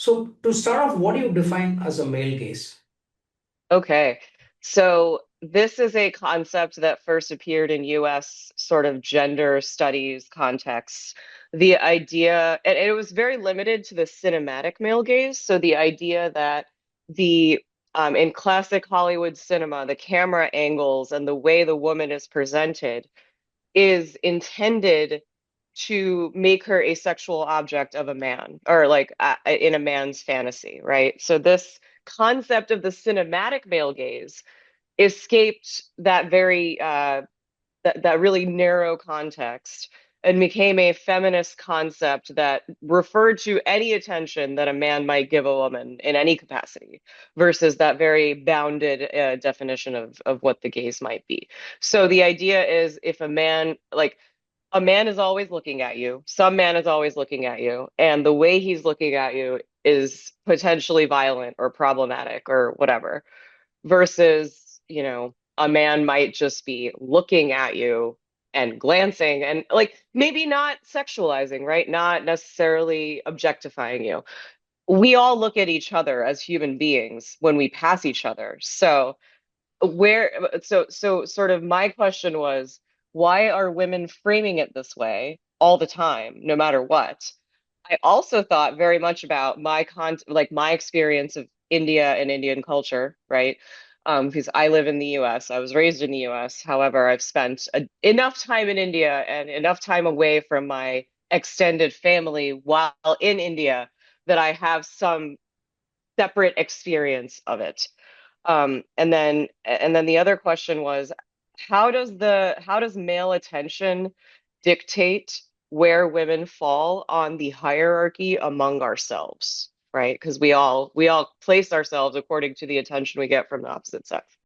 So to start off, what do you define as a male gaze? Okay. So this is a concept that first appeared in US sort of gender studies contexts. The idea, and it was very limited to the cinematic male gaze. So the idea that the in classic Hollywood cinema, the camera angles and the way the woman is presented is intended to make her a sexual object of a man or like in a man's fantasy, right? So this concept of the cinematic male gaze escaped that very that really narrow context and became a feminist concept that referred to any attention that a man might give a woman in any capacity versus that very bounded definition of what the gaze might be. So the idea is if a man like a man is always looking at you. Some man is always looking at you. And the way he's looking at you is potentially violent or problematic or whatever. Versus, a man might just be looking at you and glancing and like maybe not sexualizing, right? Not necessarily objectifying you. We all look at each other as human beings when we pass each other. So sort of my question was, why are women framing it this way all the time, no matter what? I also thought very much about like my experience of India and Indian culture, right? Because I live in the US. I was raised in the US. However, I've spent enough time in India and enough time away from my extended family while in India that I have some separate experience of it. And then the other question was, how does male attention dictate where women fall on the hierarchy among ourselves, right? Because we all place ourselves according to the attention we get from the opposite sex.